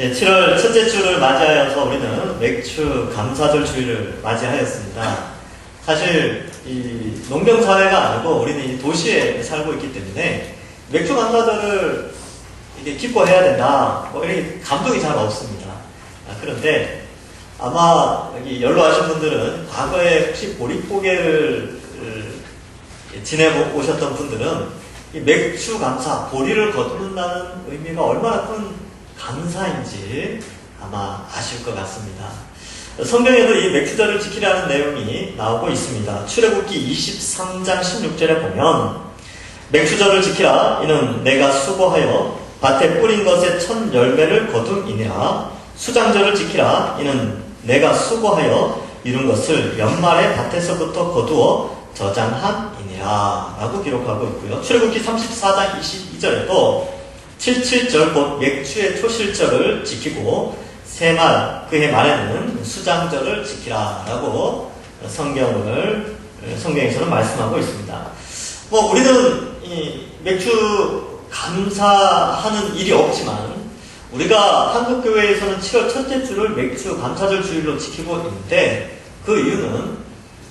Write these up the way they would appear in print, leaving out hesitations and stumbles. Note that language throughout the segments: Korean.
예, 7월 첫째 주를 맞이하여서 우리는 맥주 감사절 주일을 맞이하였습니다. 사실 이 농경사회가 아니고 우리는 이 도시에 살고 있기 때문에 맥주 감사절을 이게 기뻐해야 된다, 뭐 이렇게 감동이 잘 없습니다. 그런데 아마 여기 연로하신 분들은 과거에 혹시 보릿고개를 지내고 오셨던 분들은 이 맥주 감사, 보리를 거두는다는 의미가 얼마나 큰 감사인지 아마 아실 것 같습니다. 성경에도 이 맥주절을 지키라는 내용이 나오고 있습니다. 출애굽기 23장 16절에 보면 맥주절을 지키라. 이는 내가 수고하여 밭에 뿌린 것의 첫 열매를 거둠이니라. 수장절을 지키라. 이는 내가 수고하여 이룬 것을 연말에 밭에서부터 거두어 저장함이니라 라고 기록하고 있고요. 출애굽기 34장 22절에도 77절 곧 맥주의 초실절을 지키고 새말 그해 말에는 수장절을 지키라 라고 성경에서는 말씀하고 있습니다. 뭐 우리는 이 맥주 감사하는 일이 없지만 우리가 한국교회에서는 7월 첫째 주를 맥주 감사절 주일로 지키고 있는데 그 이유는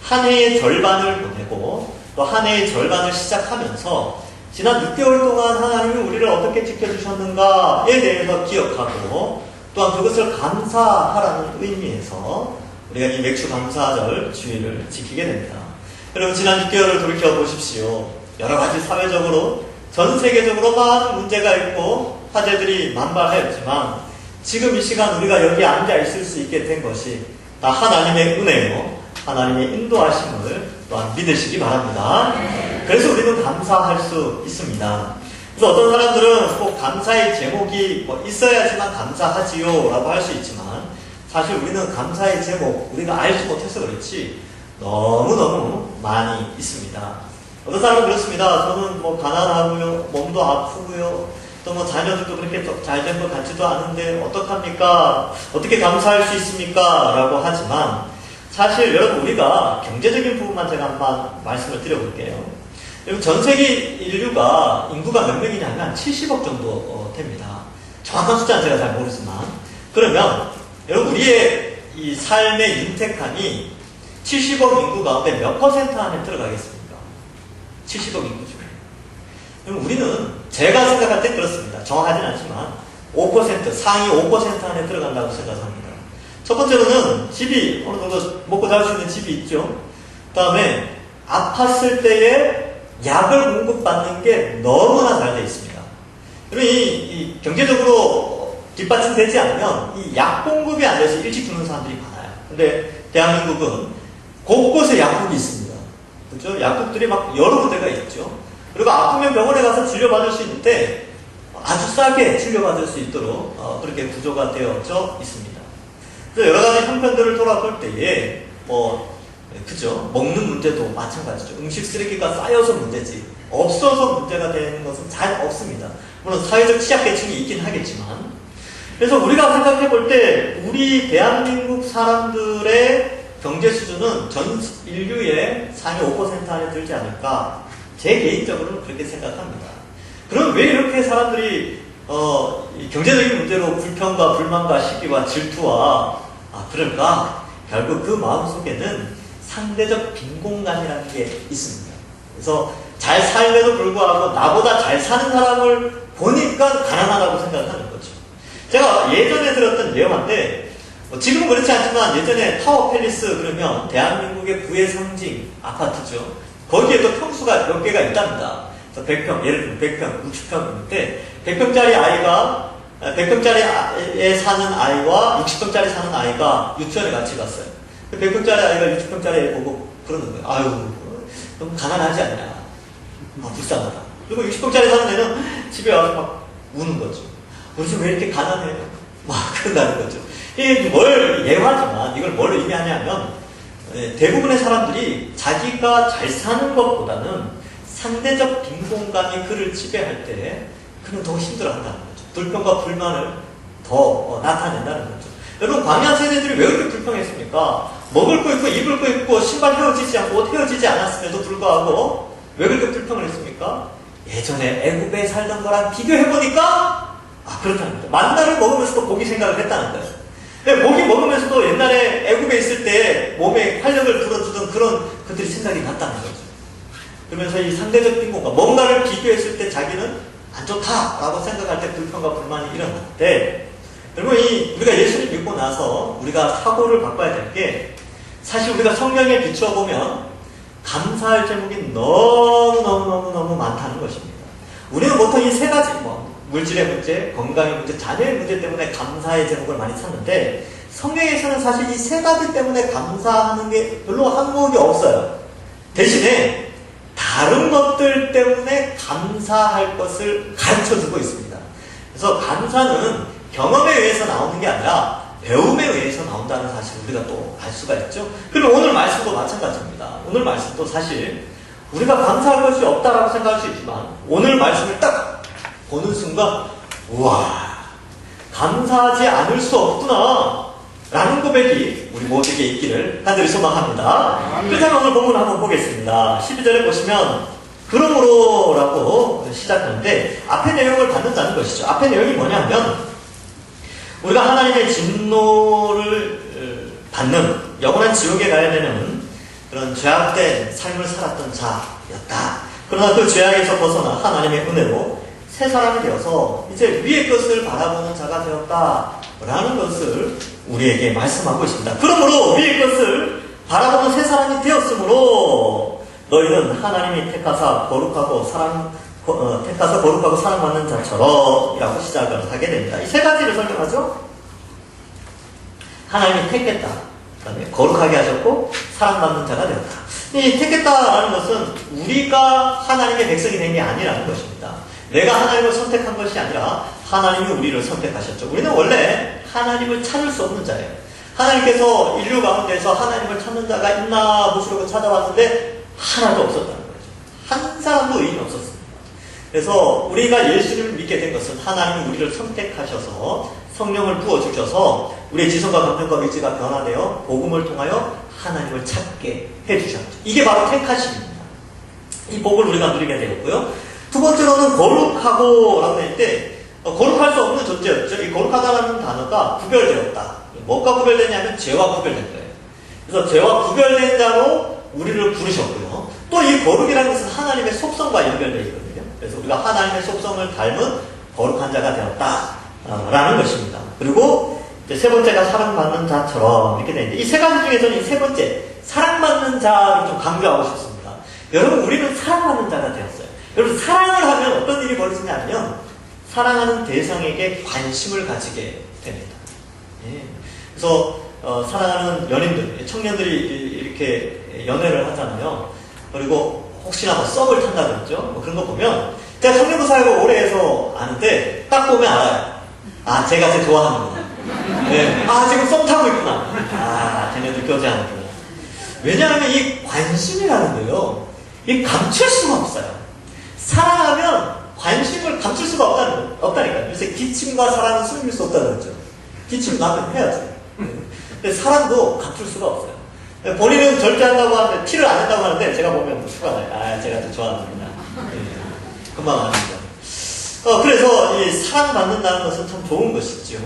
한 해의 절반을 보내고 또 한 해의 절반을 시작하면서 지난 6개월 동안 하나님이 우리를 어떻게 지켜주셨는가에 대해서 기억하고 또한 그것을 감사하라는 의미에서 우리가 이 맥주 감사절 주일을 지키게 됩니다. 여러분 지난 6개월을 돌이켜보십시오. 여러 가지 사회적으로 전 세계적으로 많은 문제가 있고 화제들이 만발하였지만 지금 이 시간 우리가 여기 앉아 있을 수 있게 된 것이 다 하나님의 은혜요, 하나님의 인도하심을 또한 믿으시기 바랍니다. 그래서 우리는 감사할 수 있습니다. 그래서 어떤 사람들은 꼭 감사의 제목이 뭐 있어야지만 감사하지요 라고 할 수 있지만 사실 우리는 감사의 제목 우리가 알지 못해서 그렇지 너무너무 많이 있습니다. 어떤 사람은 그렇습니다. 저는 뭐 가난하고요, 몸도 아프고요, 또 뭐 자녀들도 그렇게 잘 된 것 같지도 않은데 어떡합니까? 어떻게 감사할 수 있습니까? 라고 하지만 사실 여러분 우리가 경제적인 부분만 제가 한번 말씀을 드려볼게요. 여러분 전 세계 인류가 인구가 몇 명이냐면 70억 정도 됩니다. 정확한 숫자는 제가 잘 모르지만 그러면 여러분 우리의 이 삶의 윤택함이 70억 인구 가운데 몇 퍼센트 안에 들어가겠습니까? 70억 인구 중에. 그럼 우리는 제가 생각할 때 그렇습니다. 정확하진 않지만 5%, 상위 5% 안에 들어간다고 생각합니다. 첫 번째로는 집이 어느 정도 먹고 살 수 있는 집이 있죠. 그 다음에 아팠을 때에 약을 공급받는 게 너무나 잘 되어 있습니다. 여러분 이 경제적으로 뒷받침되지 않으면 이 약 공급이 안 돼서 일찍 죽는 사람들이 많아요. 근데 대한민국은 곳곳에 약국이 있습니다. 그렇죠? 약국들이 막 여러 군데가 있죠. 그리고 아프면 병원에 가서 진료받을 수 있는데 아주 싸게 진료받을 수 있도록 그렇게 구조가 되어져 있습니다. 그래서 여러 가지 형편들을 돌아볼 때에 그죠? 먹는 문제도 마찬가지죠. 음식 쓰레기가 쌓여서 문제지 없어서 문제가 되는 것은 잘 없습니다. 물론 사회적 취약계층이 있긴 하겠지만 그래서 우리가 생각해 볼 때 우리 대한민국 사람들의 경제 수준은 전 인류의 상위 5% 안에 들지 않을까 제 개인적으로는 그렇게 생각합니다. 그럼 왜 이렇게 사람들이 경제적인 문제로 불평과 불만과 시기와 질투와 그럴까? 결국 그 마음속에는 상대적 빈곤감이라는 게 있습니다. 그래서 잘 살면도 불구하고 나보다 잘 사는 사람을 보니까 가난하다고 생각하는 거죠. 제가 예전에 들었던 예화인데 지금은 그렇지 않지만 예전에 타워 팰리스 그러면 대한민국의 부의 상징 아파트죠. 거기에도 평수가 몇 개가 있답니다. 그래서 100평, 예를 들면 100평, 60평인데 100평짜리 아이가 100평짜리에 사는 아이와 60평짜리 사는 아이가 유치원에 같이 갔어요. 100평짜리 아이가 60평짜리 애 보고 그러는 거예요. 아유, 너무 가난하지 않냐. 불쌍하다. 그리고 60평짜리 사는 애는 집에 와서 막 우는 거죠. 우리 집 왜 이렇게 가난해요? 막 그런다는 거죠. 이게 뭘 예화지만 이걸 뭘 의미하냐면 대부분의 사람들이 자기가 잘 사는 것보다는 상대적 빈곤감이 그를 지배할 때 그는 더 힘들어한다는 거죠. 불평과 불만을 더 나타낸다는 거죠. 여러분 광야 세대들이 왜 그렇게 불평했습니까? 먹을 거 있고 입을 거 있고 신발 헤어지지 않고 옷 헤어지지 않았음에도 불구하고 왜 그렇게 불평을 했습니까? 예전에 애굽에 살던 거랑 비교해보니까 아, 그렇다는 거죠. 만나를 먹으면서도 고기 생각을 했다는 거예요. 고기 먹으면서도 옛날에 애국에 있을 때 몸에 활력을 불어주던 그런 그들이 생각이 났다는 거죠. 그러면서 이 상대적 빈곤과 뭔가를 비교했을 때 자기는 안 좋다라고 생각할 때 불평과 불만이 일어났는데, 여러분, 우리가 예수를 믿고 나서 우리가 사고를 바꿔야 될 게, 사실 우리가 성경에 비추어 보면 감사할 제목이 너무 많다는 것입니다. 우리는 보통 이 세 가지, 물질의 문제, 건강의 문제, 자녀의 문제 때문에 감사의 제목을 많이 찾는데, 성경에서는 사실 이 세 가지 때문에 감사하는 게 별로 항목이 없어요. 대신에 다른 것들 때문에 감사할 것을 가르쳐주고 있습니다. 그래서 감사는 경험에 의해서 나오는 게 아니라 배움에 의해서 나온다는 사실 우리가 또 알 수가 있죠. 그리고 오늘 말씀도 마찬가지입니다. 오늘 말씀도 사실 우리가 감사할 것이 없다라고 생각할 수 있지만, 오늘 말씀을 딱 보는 순간 우와, 감사하지 않을 수 없구나 라는 고백이 우리 모두에게 있기를 간절히 소망합니다. 그렇다면 오늘 본문을 한번 보겠습니다. 12절에 보시면 그러므로 라고 시작하는데, 앞의 내용을 받는다는 것이죠. 앞의 내용이 뭐냐면, 우리가 하나님의 진노를 받는 영원한 지옥에 가야 되는 그런 죄악된 삶을 살았던 자였다. 그러나 그 죄악에서 벗어나 하나님의 은혜로 새 사람이 되어서 이제 위의 것을 바라보는 자가 되었다라는 것을 우리에게 말씀하고 있습니다. 그러므로 위의 것을 바라보는 새 사람이 되었으므로 너희는 하나님이 택하사 거룩하고 사랑받는 자처럼 이라고 시작을 하게 됩니다. 이 세 가지를 설명하죠. 하나님이 택했다, 그 다음에 거룩하게 하셨고 사랑받는 자가 되었다. 이 택했다라는 것은 우리가 하나님의 백성이 된 게 아니라는 것입니다. 내가 하나님을 선택한 것이 아니라 하나님이 우리를 선택하셨죠. 우리는 원래 하나님을 찾을 수 없는 자예요. 하나님께서 인류 가운데서 하나님을 찾는 자가 있나 보시려고 찾아왔는데 하나도 없었다는 거죠. 한 사람도 의인이 없었습니다. 그래서 우리가 예수님을 믿게 된 것은 하나님이 우리를 선택하셔서 성령을 부어주셔서 우리의 지성과 감정과 의지가 변화되어 복음을 통하여 하나님을 찾게 해주셨죠. 이게 바로 택하심입니다. 이 복을 우리가 누리게 되었고요. 두 번째로는 거룩하고 라고 할 때 거룩할 수 없는 존재였죠. 이 거룩하다라는 단어가 구별되었다. 뭐가 구별되냐면 죄와 구별된 거예요. 그래서 죄와 구별된 자로 우리를 부르셨고요. 또 이 거룩이라는 것은 하나님의 속성과 연결되어 있거든요. 그래서 우리가 하나님의 속성을 닮은 거룩한 자가 되었다라는 것입니다. 그리고 이제 세 번째가 사랑받는 자처럼 이렇게 되는데, 이 세 가지 중에서는 이 세 번째 사랑받는 자를 좀 강조하고 싶습니다. 여러분, 우리는 사랑받는 자가 되었어요. 여러분, 사랑을 하면 어떤 일이 벌어지냐면 사랑하는 대상에게 관심을 가지게 됩니다. 예. 그래서 사랑하는 연인들, 청년들이 이렇게 연애를 하잖아요. 그리고 혹시나 썸을 탄다든지 그런 거 보면, 제가 청년부 사역을 오래 해서 아는데 딱 보면 알아요. 아, 제가 쟤 좋아하는구나. 네. 아, 지금 썸 타고 있구나. 아, 쟤네들 교제하는구나. 왜냐하면 이 관심이라는 거요, 이 감출 수가 없어요. 사랑하면 관심을 감출 수가 없다니까요. 요새 기침과 사랑은 숨길 수 없다는 거죠. 기침 나면 해야죠. 근데 사랑도 감출 수가 없어요. 본인은 절대 한다고 하는데, 티를 안 한다고 하는데, 제가 보면 또 수가 나요. 아, 제가 또 좋아하는구나. 금방 아는데. 그래서 이 사랑받는다는 것은 참 좋은 것이죠.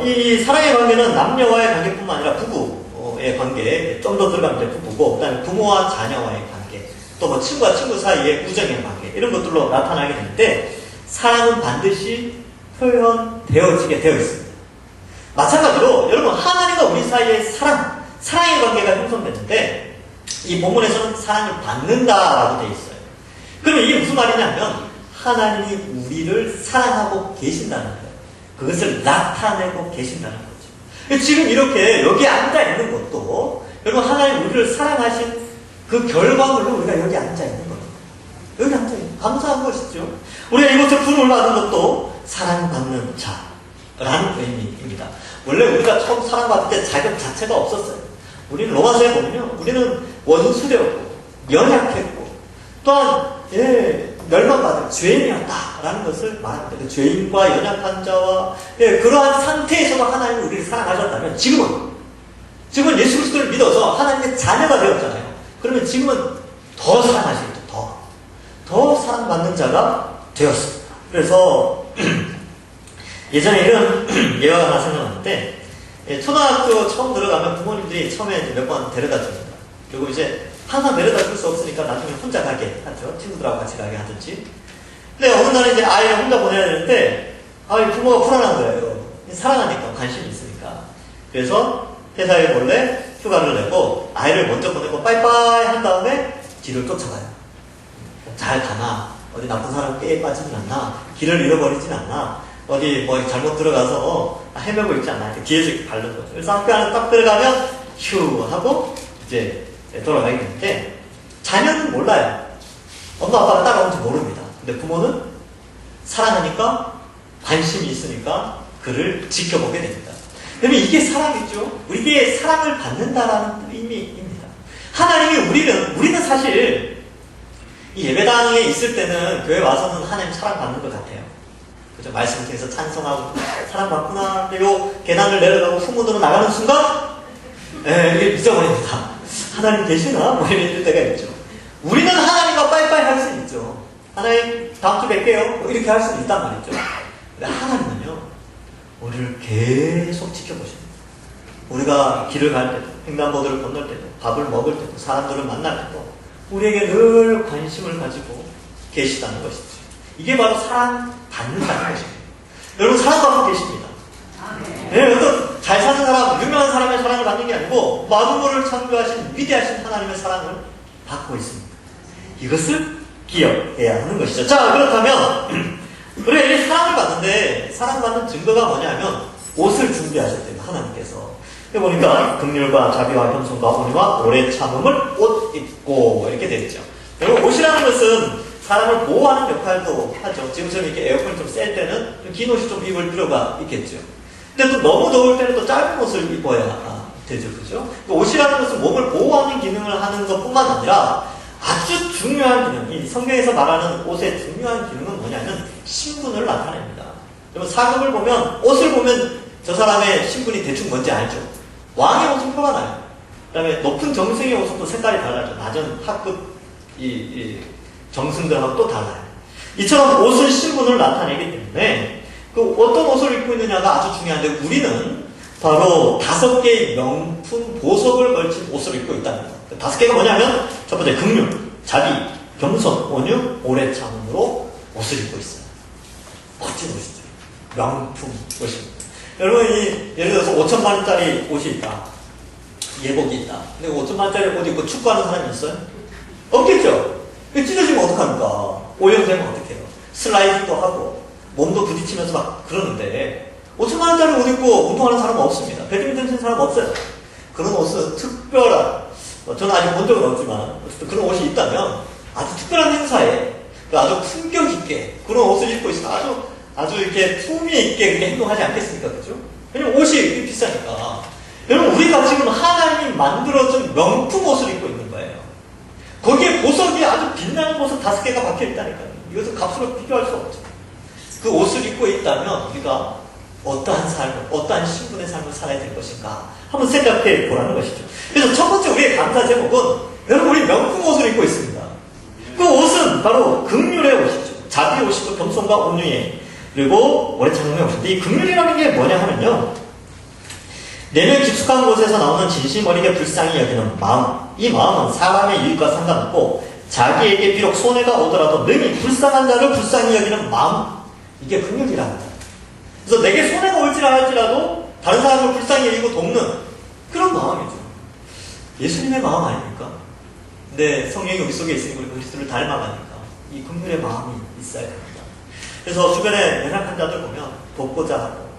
이 사랑의 관계는 남녀와의 관계뿐만 아니라 부부의 관계, 좀 더 들어가면 이제 부부고, 그 다음에 부모와 자녀와의 관계, 또 뭐 친구와 친구 사이의 우정의 관계, 이런 것들로 나타나게 되는데, 사랑은 반드시 표현되어지게 되어 있습니다. 마찬가지로 여러분, 하나님과 우리 사이의 사랑의 관계가 형성되는데, 이 본문에서는 사랑을 받는다라고 되어 있어요. 그러면 이게 무슨 말이냐면 하나님이 우리를 사랑하고 계신다는 거예요. 그것을 나타내고 계신다는 거죠. 지금 이렇게 여기 앉아 있는 것도 여러분, 하나님 우리를 사랑하신 그 결과물로 우리가 여기 앉아 있는 겁니다. 여기 앉아 있는, 감사한 것이죠. 우리가 이곳에 부름을 받은 것도 사랑받는 자라는 의미입니다. 원래 우리가 처음 사랑받을 때 자격 자체가 없었어요. 우리는 로마서에 보면요, 우리는 원수되었고 연약했고 또한 멸망받은 죄인이었다라는 것을 말합니다. 그 죄인과 연약한 자와 그러한 상태에서도 하나님이 우리를 사랑하셨다면, 지금은 예수 그리스도를 믿어서 하나님의 자녀가 되었잖아요. 그러면 지금은 더 사랑하시겠죠. 더 사랑받는 자가 되었습니다. 그래서 예전에 이런 예화가 하나 생각나는데, 초등학교 처음 들어가면 부모님들이 처음에 몇 번 데려다 줍니다. 그리고 이제 항상 데려다 줄 수 없으니까 나중에 혼자 가게 하죠. 친구들하고 같이 가게 하든지. 근데 어느 날은 이제 아이를 혼자 보내야 되는데, 부모가 불안한 거예요. 사랑하니까, 관심이 있으니까. 그래서 회사에 몰래 휴가를 내고 아이를 먼저 보내고 빠이빠이 한 다음에 뒤를 쫓아가요. 잘 가나? 어디 나쁜 사람 깨에 빠지진 않나? 길을 잃어버리진 않나? 어디 뭐 잘못 들어가서 헤매고 있지 않나? 뒤에서 이렇게 밟는 거죠. 그래서 학교 안에 딱 들어가면 휴 하고 이제 돌아가게 되는데, 자녀는 몰라요. 엄마 아빠가 따라오는지 모릅니다. 근데 부모는 사랑하니까, 관심이 있으니까 그를 지켜보게 됩니다. 그러면 이게 사랑이죠. 우리에게 사랑을 받는다라는 의미입니다. 하나님이 우리는 사실 이 예배당에 있을 때는 교회 와서는 하나님 사랑받는 것 같아요. 그죠? 말씀 통해서 찬송하고 사랑받구나. 근데 요 계단을 내려가고 후문으로 나가는 순간 이게 잊어버립니다. 하나님 계시나? 뭐 이럴 때가 있죠. 우리는 하나님과 빠이빠이 할 수 있죠. 하나님 다음 주 뵐게요. 뭐 이렇게 할 수는 있단 말이죠. 근데 하나님은요, 우리를 계속 지켜보십니다. 우리가 길을 갈 때도, 횡단보도를 건널 때도, 밥을 먹을 때도, 사람들을 만날 때도 우리에게 늘 관심을 가지고 계시다는 것이죠. 이게 바로 사랑받는다는 것입니다. 여러분, 사랑받고 계십니다. 네, 어떤 잘 사는 사람, 유명한 사람의 사랑을 받는 게 아니고 만물을 창조하신 위대하신 하나님의 사랑을 받고 있습니다. 이것을 기억해야 하는 것이죠. 자, 그렇다면 우리가 이 사랑을 받는데, 사랑받는 증거가 뭐냐면 옷을 준비하셨대요, 하나님께서. 보니까 긍휼과 자비와 겸손과 온유와 오래 참음을 옷 입고 이렇게 되어 있죠. 여러분, 옷이라는 것은 사람을 보호하는 역할도 하죠. 지금처럼 이렇게 에어컨이 좀 셀 때는 긴 옷이 좀 입을 필요가 있겠죠. 근데 또 너무 더울 때는 또 짧은 옷을 입어야 되죠. 그죠? 옷이라는 것은 몸을 보호하는 기능을 하는 것 뿐만 아니라 아주 중요한 기능, 이 성경에서 말하는 옷의 중요한 기능은 뭐냐면 신분을 나타냅니다. 여러분, 사극을 보면, 옷을 보면 저 사람의 신분이 대충 뭔지 알죠? 왕의 옷은 표가 나요. 그 다음에 높은 정승의 옷은 또 색깔이 달라져. 낮은 하급 정승들하고 또 달라요. 이처럼 옷은 신분을 나타내기 때문에 그 어떤 옷을 입고 있느냐가 아주 중요한데, 우리는 바로 5개의 명품 보석을 걸친 옷을 입고 있다는 거예요. 그 5개가 뭐냐면, 첫 번째 긍휼, 자비, 겸손, 온유, 오래 참음으로 옷을 입고 있어요. 멋진 옷이죠. 명품 옷입니다. 여러분, 예를 들어서 5천만 원짜리 옷이 있다. 예복이 있다. 근데 5천만 원짜리 옷 입고 축구하는 사람이 있어요? 없겠죠? 찢어지면 어떡합니까? 오염되면 어떡해요? 슬라이딩도 하고 몸도 부딪히면서 막 그러는데 5천만 원짜리 옷 입고 운동하는 사람은 없습니다. 배드민턴 치는 사람은 없어요. 그런 옷은 특별한, 저는 아직 본 적은 없지만 어쨌든 그런 옷이 있다면 아주 특별한 행사에 아주 품격 있게 그런 옷을 입고 있어 아주 이렇게 품위 있게 그렇게 행동하지 않겠습니까? 그죠? 왜냐면 옷이 비싸니까. 여러분, 우리가 지금 하나님이 만들어준 명품 옷을 입고 있는 거예요. 거기에 보석이 아주 빛나는 보석 5개가 박혀 있다니까요. 이것은 값으로 비교할 수 없죠. 그 옷을 입고 있다면 우리가 어떠한 삶을, 어떠한 신분의 삶을 살아야 될 것인가 한번 생각해 보라는 것이죠. 그래서 첫 번째 우리의 감사 제목은, 여러분, 우리 명품 옷을 입고 있습니다. 그 옷은 바로 긍휼의 옷이죠. 자비의 옷이고 겸손과 온유의, 그리고 오래 참음의 옷인데, 이 긍휼이라는 게 뭐냐 하면요, 내면 깊숙한 곳에서 나오는 진심 어리게 불쌍히 여기는 마음, 이 마음은 사람의 이익과 상관없고 자기에게 비록 손해가 오더라도 능히 불쌍한 자를 불쌍히 여기는 마음, 이게 긍휼이랍니다. 그래서 내게 손해가 올지라 할지라도 다른 사람을 불쌍히 여기고 돕는 그런 마음이죠. 예수님의 마음 아닙니까? 근데 성령이 우리 속에 있으니 우리 그리스도를 닮아가니까 이 긍휼의 마음이 있어야 됩니다. 그래서 주변에 연약한 자들 보면 돕고자 하고,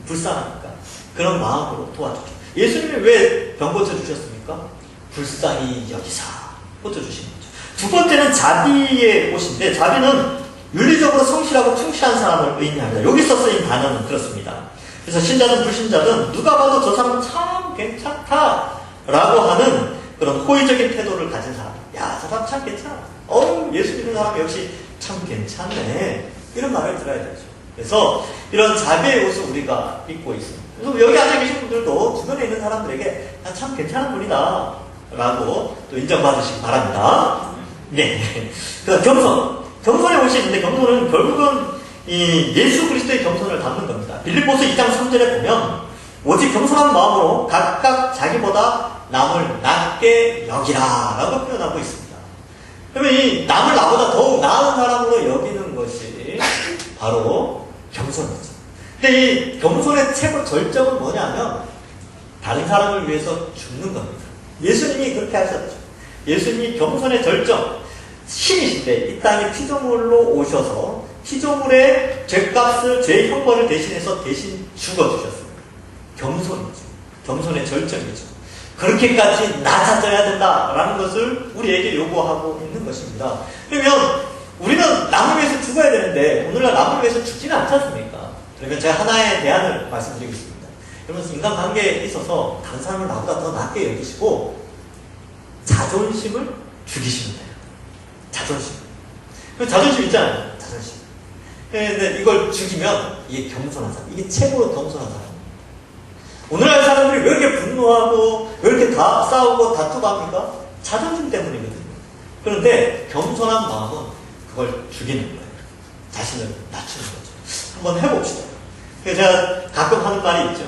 불쌍하니까 그런 마음으로 도와주죠. 예수님이 왜 병 고쳐주셨습니까? 불쌍히 여기사 고쳐주신 거죠. 두 번째는 자비의 옷인데, 자비는 윤리적으로 성실하고 충실한 사람을 의미합니다. 여기서 쓰인 단어는 그렇습니다. 그래서 신자든 불신자든 누가 봐도 저 사람은 참 괜찮다라고 하는 그런 호의적인 태도를 가진 사람. 야, 저 사람 참 괜찮아. 예수 믿는 사람 역시 참 괜찮네. 이런 말을 들어야 되죠. 그래서 이런 자비의 옷을 우리가 입고 있습니다. 그래서 여기 앉아 계신 분들도 주변에 있는 사람들에게 참 괜찮은 분이다 라고 또 인정받으시기 바랍니다. 네. 그 겸손. 겸손의 옷이 있는데, 겸손은 결국은 이 예수 그리스도의 겸손을 담는 겁니다. 빌립보서 2장 3절에 보면 오직 겸손한 마음으로 각각 자기보다 남을 낮게 여기라 라고 표현하고 있습니다. 그러면 이 남을 나보다 더욱 나은 사람으로 여기는 것이 바로 겸손이죠. 근데 이 겸손의 최고 절정은 뭐냐면 다른 사람을 위해서 죽는 겁니다. 예수님이 그렇게 하셨죠. 예수님이 겸손의 절정, 신이신데 이 땅에 피조물로 오셔서 피조물의 죄값을, 죄 형벌을 대신해서 대신 죽어주셨습니다. 겸손이죠. 겸손의 절정이죠. 그렇게까지 낮아져야 된다라는 것을 우리에게 요구하고 있는 것입니다. 그러면 우리는 남을 위해서 죽어야 되는데 오늘날 남을 위해서 죽지는 않지 않습니까? 그러면 제가 하나의 대안을 말씀드리겠습니다. 여러분, 인간관계에 있어서 다른 사람을 나보다 더 낮게 여기시고 자존심을 죽이시면 돼요. 자존심. 자존심 있잖아요. 자존심. 근데 이걸 죽이면 이게 겸손한 사람. 이게 최고로 겸손한 사람. 오늘날 사람들이 왜 이렇게 분노하고 왜 이렇게 다 싸우고 다투고 합니까? 자존심 때문이거든요. 그런데 겸손한 마음은 그걸 죽이는 거예요. 자신을 낮추는 거죠. 한번 해봅시다. 제가 가끔 하는 말이 있죠.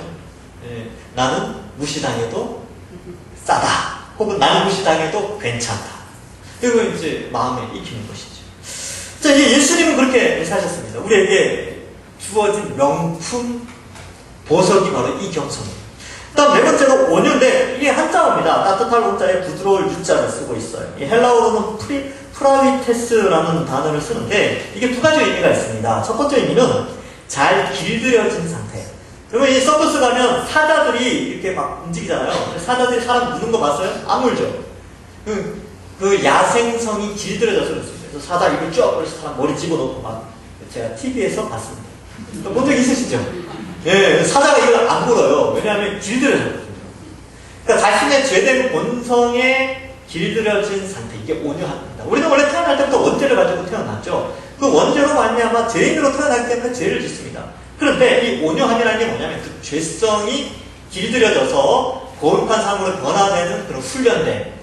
나는 무시당해도 싸다. 혹은 나는 무시당해도 괜찮다. 이거 이제 마음에 익히는 것이죠. 자, 이제 예수님은 그렇게 사셨습니다. 우리에게 주어진 명품 보석이 바로 이 겸손입니다. 다음 네 번째로 온유인데 이게 한자어입니다. 따뜻할 온자에 부드러울 유자를 쓰고 있어요. 이 헬라어로는 프라비테스라는 단어를 쓰는데 이게 두 가지 의미가 있습니다. 첫 번째 의미는 잘 길들여진 상태. 그러면 이 서커스 가면 사자들이 이렇게 막 움직이잖아요. 사자들이 사람 무는 거 봤어요? 안 물죠. 그 야생성이 길들여져서 그렇습니다. 그래서 사자 입을 쭉 벌려서 사람 머리 집어넣고 막 제가 TV에서 봤습니다. 본 적 있으시죠? 예, 사자가 이걸 안 물어요. 왜냐하면 길들여졌거든요. 그러니까 자신의 죄된 본성에 길들여진 상태, 이게 온유합니다. 우리는 원래 태어날 때부터 원죄를 가지고 태어났죠. 그 원죄로 말미암아 죄인으로 태어나기 때문에 죄를 짓습니다. 그런데 이 온유함이라는 게 뭐냐면 그 죄성이 길들여져서 거룩한 삶으로 변화되는 그런 훈련된,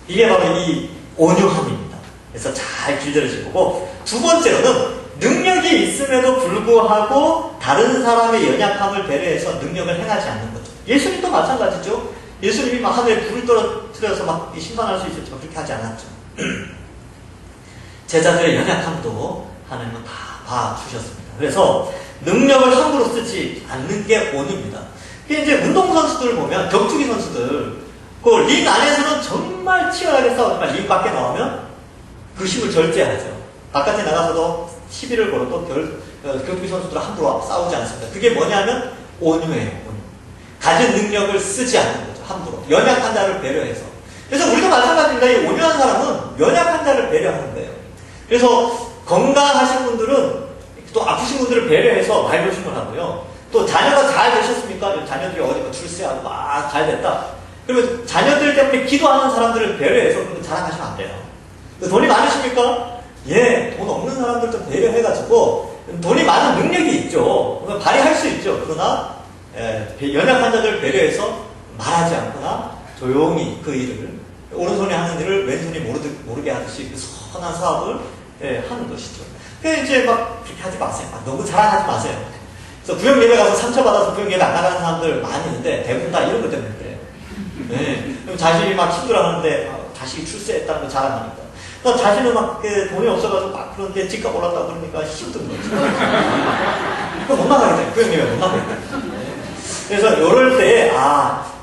이게 바로 이 온유함입니다. 그래서 잘 길들여진 거고, 두 번째로는 능력이 있음에도 불구하고 다른 사람의 연약함을 배려해서 능력을 행하지 않는 거죠. 예수님도 마찬가지죠. 예수님이 막 하늘에 불을 떨어뜨려서 막 심판할 수 있었지만 그렇게 하지 않았죠. 제자들의 연약함도 하나님은 다 봐주셨습니다. 그래서 능력을 함부로 쓰지 않는 게 온유입니다. 이제 운동선수들을 보면, 격투기 선수들, 그 링 안에서는 정말 치열하게 싸우지만 링 밖에 나오면 그 힘을 절제하죠. 바깥에 나가서도 시비를 걸어도 격투기 선수들은 함부로 싸우지 않습니다. 그게 뭐냐면 온유예요. 온유. 가진 능력을 쓰지 않는 거죠. 함부로. 연약한 자를 배려해서. 그래서 우리도 마찬가지입니다. 이 온유한 사람은 연약한 자를 배려하는 거예요. 그래서 건강하신 분들은 또 아프신 분들을 배려해서 말조심을 하고요. 또 자녀가 잘 되셨습니까? 자녀들이 어디 출세하고 막 잘 됐다. 그러면 자녀들 때문에 기도하는 사람들을 배려해서 그렇게 자랑하시면 안 돼요. 돈이 많으십니까? 예, 돈 없는 사람들 좀 배려해가지고 돈이 많은 능력이 있죠. 발휘할 수 있죠. 그러나 연약한 자들을 배려해서 말하지 않거나 조용히 그 일을, 오른손이 하는 일을 왼손이 모르게 하듯이 선한 사업을 하는 것이죠. 그러니까 이제 막 그렇게 하지 마세요. 너무 자랑하지 마세요. 그래서 구역 예배 가서 상처받아서 구역 예배 안 나가는 사람들 많이 있는데 대부분 다 이런 것 때문에 그래요. 네. 그럼 자식이 막 힘들어하는데 자식이 출세했다는 거 자랑하니까. 그러니까 자신은 막 돈이 없어가지고 막 그런데 집값 올랐다고 그러니까 힘든 거죠. 그거 못 나가게 돼. 구역 예배 못 나가게 돼. 그래서 이럴 때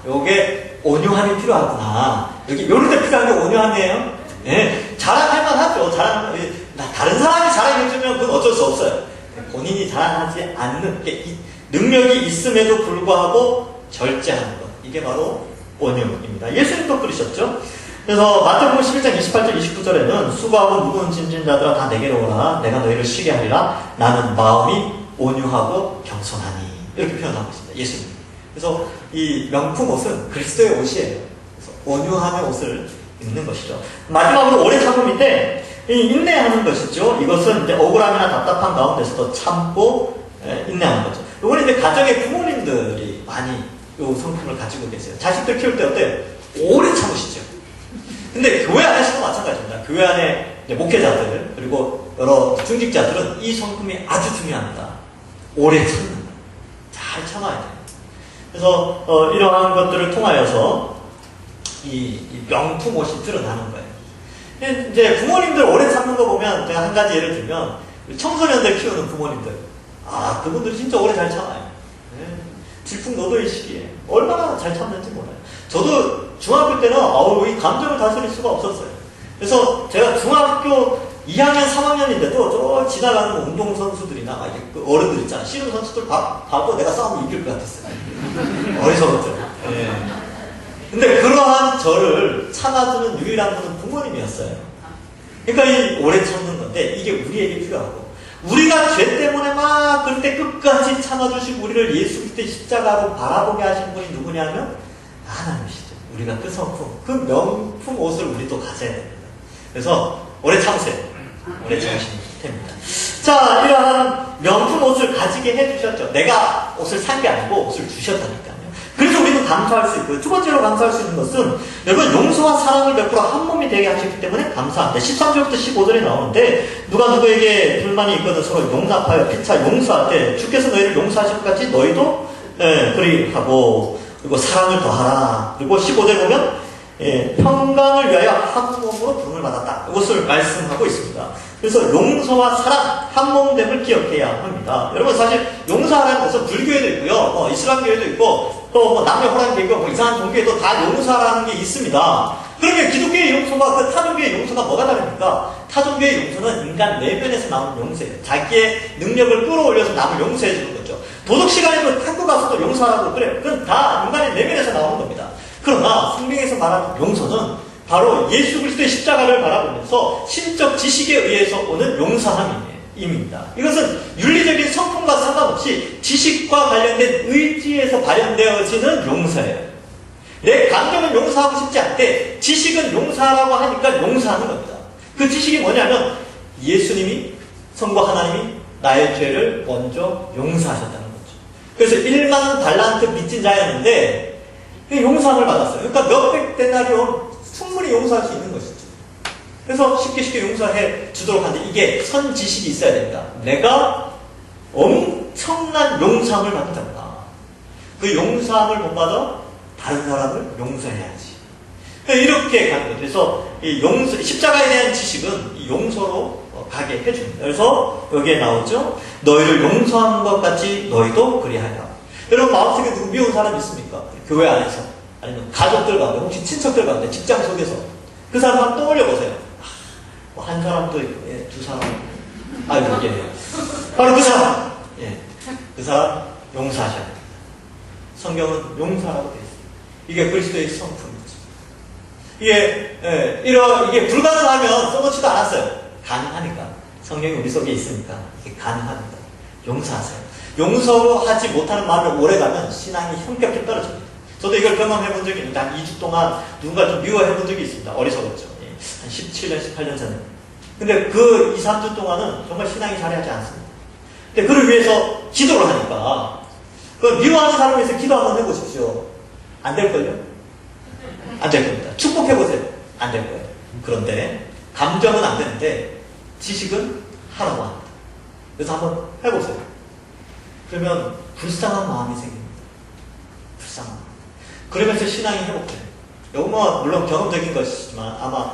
요게 온유함이 필요하구나. 요럴 때 필요한 게 온유함이에요. 네. 자랑할만 하죠. 다른 사람이 자랑해주면 그건 어쩔 수 없어요. 본인이 자랑하지 않는 게 능력이 있음에도 불구하고 절제하는 것. 이게 바로 온유입니다. 예수님도 그러셨죠. 그래서 마태복음 11장 28절 29절에는 수고하고 무거운 짐진 자들아 다 내게로 오라. 내가 너희를 쉬게 하리라. 나는 마음이 온유하고 겸손하니. 이렇게 표현하고 있습니다. 예수님. 그래서 이 명품 옷은 그리스도의 옷이에요. 그래서 온유함의 옷을 입는 것이죠. 마지막으로 오래 참음인데 인내하는 것이죠. 이것은 이제 억울함이나 답답한 가운데서도 참고 인내하는 거죠. 이거는 이제 가정의 부모님들이 많이 이 성품을 가지고 계세요. 자식들 키울 때 어때요? 오래 참으시죠. 근데 교회 안에서도 마찬가지입니다. 교회 안에 이제 목회자들 그리고 여러 중직자들은 이 성품이 아주 중요합니다. 오래 참는 거. 잘 참아야 돼요. 그래서 이러한 것들을 통하여서 이 명품 옷이 드러나는 거예요. 이제 부모님들 오래 참는 거 보면 제가 한 가지 예를 들면 청소년들 키우는 부모님들, 그분들이 진짜 오래 잘 참아요. 질풍노도의 시기에 얼마나 잘 참는지 몰라요. 저도 중학교 때는 이 감정을 다스릴 수가 없었어요. 그래서 제가 중학교 2학년, 3학년인데도 저 지나가는 운동선수들이나 그 어른들 있잖아. 씨름 선수들 봐도 내가 싸우면 이길 것 같았어요. 어리석었죠. 예. 근데 그러한 저를 참아주는 유일한 분은 부모님이었어요. 그러니까 이 오래 참는 건데 이게 우리에게 필요하고, 우리가 죄 때문에 막 그럴 때 끝까지 참아주시고 우리를 예수 그리스도의 십자가로 바라보게 하신 분이 누구냐면 하나님이시죠. 우리가 그 성품, 그 명품 옷을 우리도 가져야 됩니다. 그래서 오래 참으세요. 오래 참으시면 됩니다. 자, 이러한 명품 옷을 가지게 해주셨죠. 내가 옷을 산 게 아니고 옷을 주셨다니까요. 그래서 우리는 감사할 수 있고요. 두 번째로 감사할 수 있는 것은 여러분 용서와 사랑을 베풀어 한 몸이 되게 하셨기 때문에 감사합니다. 13절부터 15절에 나오는데 누가 누구에게 불만이 있거든 서로 용납하여 피차 용서할 때 주께서 너희를 용서하실 것 같이 너희도 그리하고 그리고 사랑을 더하라. 그리고 15절 보면 평강을 위하여 한 몸으로 부름을 받았다. 이것을 말씀하고 있습니다. 그래서 용서와 사랑, 한 몸됨을 기억해야 합니다. 여러분 사실 용서하라는 것은 불교에도 있고요, 이슬람교에도 있고 또 남녀 호랑 개교, 이상한 종교에도 다 용서라는 게 있습니다. 그러면 기독교의 용서와 그 타종교의 용서가 뭐가 다릅니까? 타종교의 용서는 인간 내면에서 나오는 용서예요. 자기의 능력을 끌어올려서 남을 용서해 주는 거죠. 도덕 시간에도 탁구 가서도 용서하라고 그래요. 그건 다 인간의 내면에서 나오는 겁니다. 그러나 성경에서 말하는 용서는 바로 예수 그리스도의 십자가를 바라보면서 신적 지식에 의해서 오는 용서함입니다. 이것은 윤리적인 성품과 상관없이 지식과 관련된 의지에서 발현되어지는 용서예요. 내 감정은 용서하고 싶지 않대 지식은 용서하라고 하니까 용서하는 겁니다. 그 지식이 뭐냐면 예수님이, 성부 하나님이 나의 죄를 먼저 용서하셨다는 거죠. 그래서 1만 달란트 빚진 자였는데 용서함을 받았어요. 그러니까 몇백 데나리온 충분히 용서할 수 있는 것이죠. 그래서 쉽게 용서해 주도록 하는데 이게 선지식이 있어야 됩니다. 내가 엄청난 용서함을 받는다. 그 용서함을 못 받아 다른 사람을 용서해야지. 이렇게 가는 거죠. 그래서 이 십자가에 대한 지식은 이 용서로 가게 해줍니다. 그래서 여기에 나오죠. 너희를 용서한 것 같이 너희도 그리하라. 여러분 마음속에 누구 미운 사람 있습니까? 교회 안에서 아니면 가족들 가운데 혹시 친척들 가운데 직장 속에서 그 사람 한번 떠올려 보세요. 한 사람도 있고 두 사람 바로 그 사람 그 사람 용서하셔야 됩니다. 성경은 용서라고 되어 있습니다. 이게 그리스도의 성품이죠. 이게 불가능하면 써놓지도 않았어요. 가능하니까 성경이 우리 속에 있으니까 이게 가능합니다. 용서하세요. 용서로 하지 못하는 마음을 오래가면 신앙이 현격히 떨어집니다. 저도 이걸 경험해 본 적이 있는데 한 2주 동안 누군가 좀 미워해 본 적이 있습니다. 어리석었죠. 한 17년, 18년 전에. 근데 그 2, 3주 동안은 정말 신앙이 자리하지 않습니다. 근데 그를 위해서 기도를 하니까 그 미워하는 사람을 위해서 기도 한번 해보십시오. 안 될걸요? 안 될 겁니다. 축복해보세요. 안 될 거예요. 그런데 감정은 안 되는데 지식은 하라고 합니다. 그래서 한번 해보세요. 그러면 불쌍한 마음이 생깁니다. 불쌍한 마음. 그러면서 신앙이 회복돼요. 이건 물론 경험적인 것이지만 아마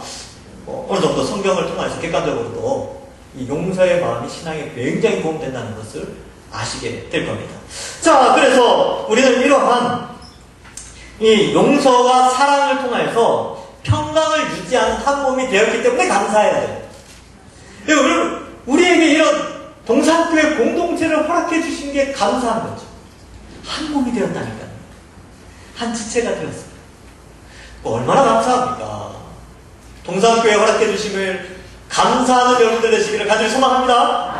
어느 정도 성경을 통해서 객관적으로도 이 용서의 마음이 신앙에 굉장히 도움된다는 것을 아시게 될 겁니다. 자, 그래서 우리는 이러한 이 용서와 사랑을 통해서 평강을 유지하는 한 몸이 되었기 때문에 감사해야 돼요. 여러분, 우리에게 이런 동산교회 공동체를 허락해 주신 게 감사한 거죠. 한 몸이 되었다니까요. 한 지체가 되었습니다. 얼마나 감사합니까? 동산교회 허락해 주심을 감사하는 여러분들 되시기를 간절히 소망합니다.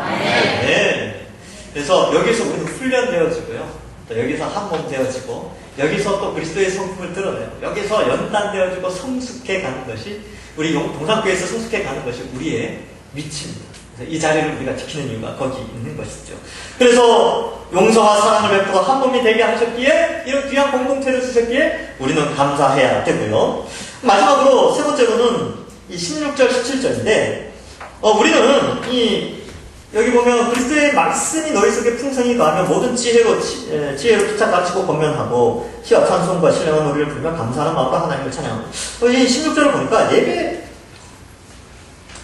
네. 그래서 여기서 우리는 훈련되어지고요. 또 여기서 한 몸 되어지고 여기서 또 그리스도의 성품을 드러내고 여기서 연단되어지고 성숙해 가는 것이 우리 동산교회에서 성숙해 가는 것이 우리의 위치입니다. 이 자리를 우리가 지키는 이유가 거기 있는 것이죠. 그래서 용서와 사랑을 베풀어 한 몸이 되게 하셨기에 이런 귀한 공동체를 주셨기에 우리는 감사해야 되고요. 마지막으로 세 번째로는 이 16절 17절인데 우리는 여기 보면 그리스도의 말씀이 너희 속에 풍성히 거하며 모든 지혜로 피차 가르치고 권면하고 시와 찬송과 신령한 노래를 부르며 감사하는 마음으로 하나님을 찬양하고. 이 16절을 보니까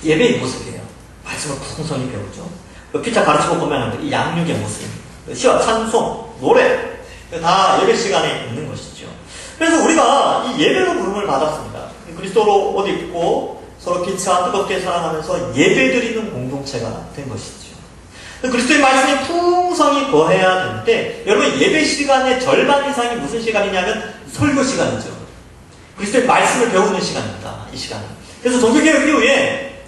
예배의 모습이에요. 말씀을 풍성히 배우죠. 피차 가르치고 권면하는 이 양육의 모습, 시와 찬송, 노래 다 예배 시간에 있는 것이죠. 그래서 우리가 이 예배로 부름을 받았습니다. 그리스도로 옷 입고 서로 피차 뜨겁게 사랑하면서 예배드리는 공동체가 된 것이죠. 그리스도의 말씀이 풍성히 거해야 되는데, 여러분 예배 시간의 절반 이상이 무슨 시간이냐면 설교 시간이죠. 그리스도의 말씀을 배우는 시간입니다. 이 시간은. 그래서 종교개혁 이후에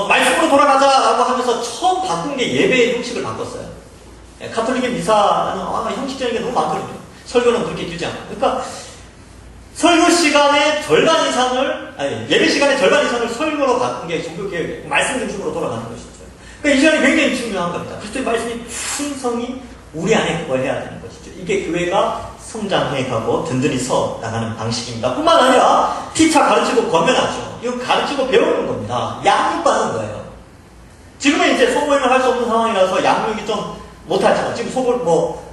말씀으로 돌아가자라고 하면서 처음 바꾼 게 예배의 형식을 바꿨어요. 카톨릭의 미사는 형식적인 게 너무 많거든요. 설교는 그렇게 길지 않고. 그러니까 설교 시간의 절반 이상을, 예배 시간의 절반 이상을 설교로 바꾼 게 종교개혁, 말씀 중심으로 돌아가는 것이죠. 그러니까 이 시간이 굉장히 중요한 겁니다. 그리스도의 말씀이 풍성히 우리 안에 거해야 되는 것이죠. 이게 교회가 성장해가고 든든히 서 나가는 방식입니다. 뿐만 아니라 피차 가르치고 권면하죠. 이거 가르치고 배우는 겁니다. 양육받는 거예요. 지금은 이제 소모임을 할 수 없는 상황이라서 양육이 좀 못하잖아. 지금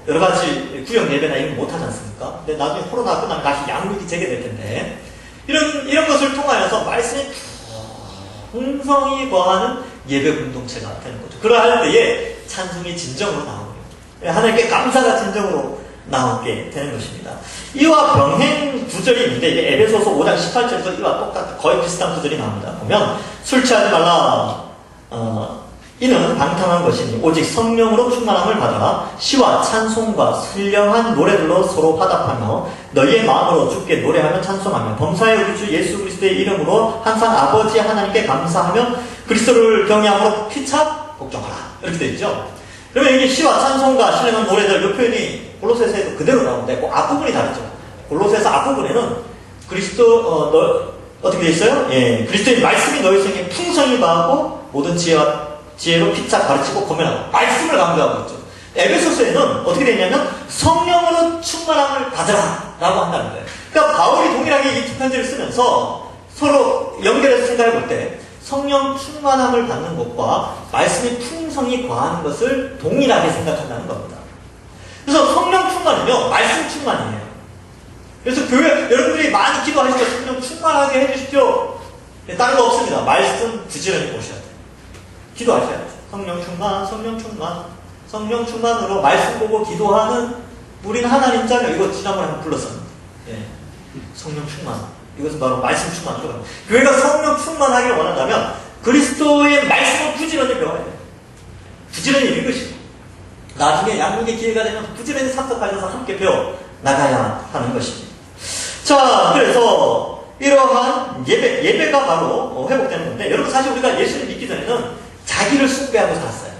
여러 가지 구역 예배나 이런 거 못하지 않습니까? 근데 나중에 코로나 끝나면 다시 양육이 재개될 텐데, 이런 것을 통하여서 말씀이 풍성히 거하는 예배 공동체가 되는 거죠. 그러할 때에 찬송이 진정으로 나오고요. 하나님께 감사가 진정으로 나오게 되는 것입니다. 이와 병행 구절이 있는데, 이게 에베소서 5장 18절에서 이와 똑같은 거의 비슷한 구절이 나옵니다. 보면 술 취하지 말라. 이는 방탕한 것이니 오직 성령으로 충만함을 받아 시와 찬송과 선량한 노래들로 서로 화답하며 너희의 마음으로 주께 노래하며 찬송하며 범사의 우리 주 예수 그리스도의 이름으로 항상 아버지 하나님께 감사하며 그리스도를 경외함으로 피차 복종하라. 이렇게 되어 있죠. 그러면 이게 시와 찬송과 신령한 노래들, 이 표현이 골로새서에도 그대로 나오는데 그 앞부분이 다르죠. 골로새서 앞부분에는 어떻게 되어 있어요? 그리스도의 말씀이 너희 속에 풍성히 거하고 모든 지혜로 피차 가르치고 권면하고 말씀을 강조하고 있죠. 에베소서에는 어떻게 되냐면 성령으로 충만함을 받으라 라고 한다는 거예요. 그러니까 바울이 동일하게 이 두 편지를 쓰면서 서로 연결해서 생각해 볼 때 성령 충만함을 받는 것과 말씀이 풍성히 거하는 것을 동일하게 생각한다는 겁니다. 그래서 성령 충만이면 말씀 충만이에요. 그래서 여러분들이 많이 기도하시고 성령 충만하게 해주십시오. 다른 거 없습니다. 말씀 부지런히 보셔야 돼요. 기도하셔야죠. 성령 충만, 성령 충만, 성령 충만으로 말씀 보고 기도하는 우리는 하나님 자녀. 이거 지난번에 한번 불렀었는데. 성령 충만. 이것은 바로 말씀 충만으로. 교회가 성령 충만하기를 원한다면 그리스도의 말씀을 부지런히 배워야 돼요. 부지런히 읽으시고 나중에 양육의 기회가 되면 부지런히 참석하셔서 함께 배워 나가야 하는 것입니다. 자, 그래서 이러한 예배가 바로 회복되는 건데, 여러분 사실 우리가 예수를 믿기 전에는 자기를 숭배하고 살았어요.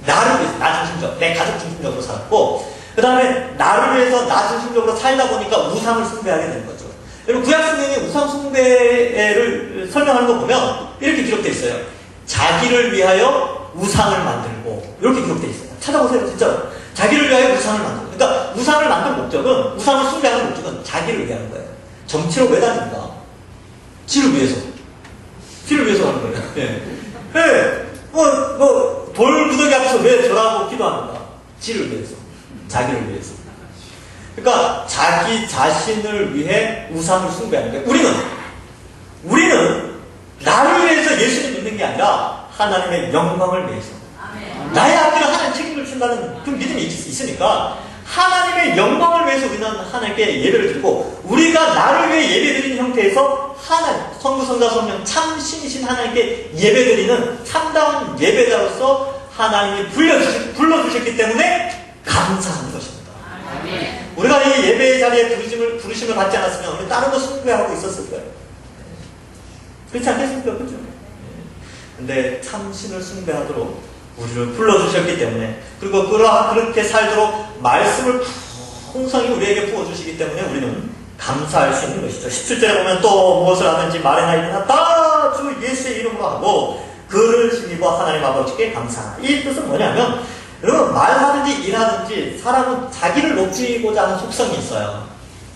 나를 위해서, 나 중심적, 내 가족 중심적으로 살았고, 그 다음에 나를 위해서 나 중심적으로 살다 보니까 우상을 숭배하게 되는 거죠. 여러분 구약 성경에 우상 숭배를 설명하는 거 보면 이렇게 기록되어 있어요. 자기를 위하여 우상을 만들고, 이렇게 기록되어 있어요. 찾아보세요, 진짜로. 자기를 위하여 우상을 만들고. 그러니까 우상을 만든 목적은, 우상을 숭배하는 목적은 자기를 위한 거예요. 정치로 왜 다닙니까? 지를 위해서. 지를 위해서 하는 거예요. 돌 무더기 앞에서 왜 저라고 기도합니까? 지를 위해서. 자기를 위해서. 그러니까 자기 자신을 위해 우상을 숭배하는 거예요. 우리는 나를 위해서 예수를 믿는 게 아니라 하나님의 영광을 위해서. 나의 앞뒤로 하나님 책임을 준다는 그 믿음이 있으니까 하나님의 영광을 위해서 우리는 하나님께 예배를 드리고, 우리가 나를 위해 예배드리는 형태에서 하나님, 성부, 성자, 성령, 참신이신 하나님께 예배드리는 참다운 예배자로서 하나님이 불러주셨기 때문에 감사하는 것입니다. 우리가 이 예배 자리에 부르심을 받지 않았으면 우리 다른 거 숭배하고 있었을 거예요. 그렇지 않겠습니까? 그렇죠? 근데 참신을 숭배하도록 우리를 불러주셨기 때문에, 그리고 그렇게 살도록 말씀을 풍성히 우리에게 부어주시기 때문에 우리는 감사할 수 있는 것이죠. 17절에 보면 또 무엇을 하든지 말이나 일이나 다 주 예수의 이름으로 하고 그를 힘입어 하나님 아버지께 감사하라. 이 뜻은 뭐냐면, 여러분 말하든지 일하든지 사람은 자기를 높이고자 하는 속성이 있어요.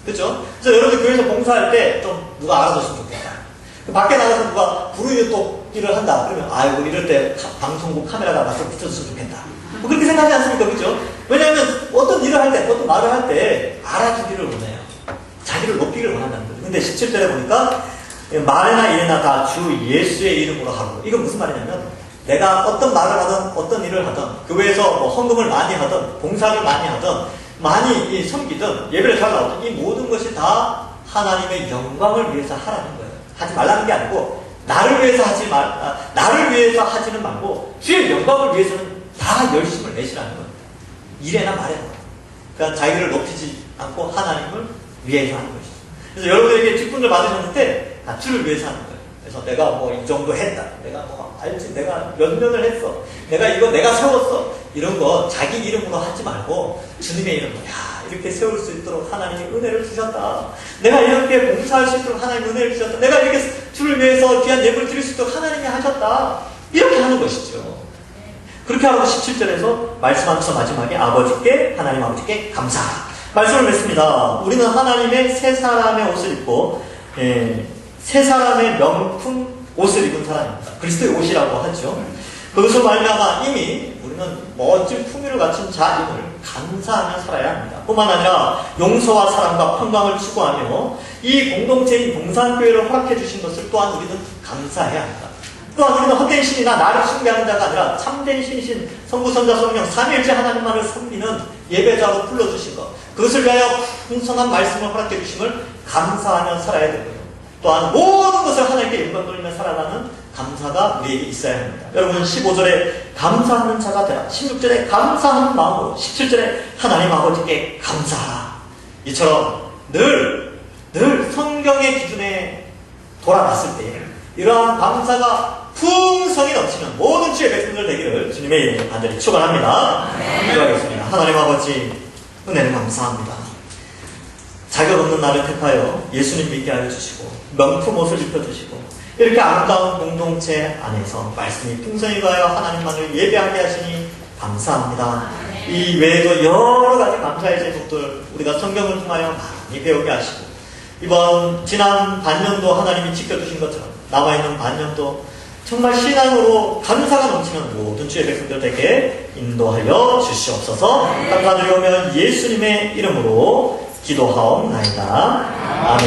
그렇죠? 그래서 여러분들 교회에서 봉사할 때 좀 누가 알아줬으면 좋겠다. 밖에 나가서 누가 부르면 또 일을 한다. 그러면 아이고 이럴 때 방송국 카메라가 와서 비춰줬으면 좋겠다. 뭐 그렇게 생각하지 않습니까? 그죠? 왜냐하면 어떤 일을 할 때, 어떤 말을 할 때 알아주기를 원해요. 자기를 높이기를 원한다는 거죠. 근데 17절에 보니까 말이나 일이나 다 주 예수의 이름으로 하고, 이건 무슨 말이냐면 내가 어떤 말을 하든 어떤 일을 하든 교회에서 뭐 헌금을 많이 하든 봉사를 많이 하든 많이 섬기든 예배를 잘 나오든 이 모든 것이 다 하나님의 영광을 위해서 하라는 거예요. 하지 말라는 게 아니고 나를 위해서 나를 위해서 하지는 말고 주의 영광을 위해서는 다 열심을 내시라는 겁니다. 일에나 말에나. 그러니까 자기를 높이지 않고 하나님을 위해서 하는 것이죠. 그래서 여러분에게 직분을 받으셨는데 주를 위해서 하는 거예요. 그래서 내가 뭐 이 정도 했다. 내가 뭐 알지. 내가 몇 년을 했어. 내가 세웠어. 이런 거 자기 이름으로 하지 말고 주님의 이름으로 이렇게 세울 수 있도록 하나님이 은혜를 주셨다. 내가 이렇게 봉사할 수 있도록 하나님이 은혜를 주셨다. 내가 이렇게 주를 위해서 귀한 예물을 드릴 수 있도록 하나님이 하셨다. 이렇게 하는 것이죠. 그렇게 하고 17절에서 말씀하면서 마지막에 하나님 아버지께 감사하라. 말씀을 맺습니다. 우리는 하나님의 새 사람의 옷을 입고 새 사람의 명품 옷을 입은 사람입니다. 그리스도의 옷이라고 하죠. 그것을 말미암아 이미 우리는 멋진 품위를 갖춘 자임을 감사하며 살아야 합니다. 뿐만 아니라 용서와 사랑과 평강을 추구하며 이 공동체인 동산교회를 허락해 주신 것을 또한 우리는 감사해야 합니다. 또한 우리는 헛된 신이나 나를 숭배하는 자가 아니라 참된 신이신 성부, 성자, 성령 삼위일체 하나님만을 섬기는 예배자로 불러주신 것, 그것을 위하여 풍성한 말씀을 허락해 주심을 감사하며 살아야 되고요. 또한 모든 것을 하나님께 영광 돌리며 살아가는 감사가 우리에게 있어야 합니다. 여러분 15절에 감사하는 자가 되라. 16절에 감사하는 마음으로, 17절에 하나님 아버지께 감사하라. 이처럼 늘 성경의 기준에 돌아갔을 때 이러한 감사가 풍성히 넘치는 모든 주의 백성들 되기를 주님의 이름으로 간절히 축원합니다. 기도하겠습니다. 하나님 아버지 은혜를 감사합니다. 자격 없는 나를 택하여 예수님 믿게 하여 주시고 명품 옷을 입혀주시고 이렇게 아름다운 공동체 안에서 말씀이 풍성히 가여 하나님만을 예배하게 하시니 감사합니다. 이 외에도 여러 가지 감사의 제목들 우리가 성경을 통하여 많이 배우게 하시고 이번 지난 반년도 하나님이 지켜주신 것처럼 남아있는 반년도 정말 신앙으로 감사가 넘치는 모든 주의 백성들에게 인도하여 주시옵소서. 감사드리오며 예수님의 이름으로 기도하옵나이다. 아멘.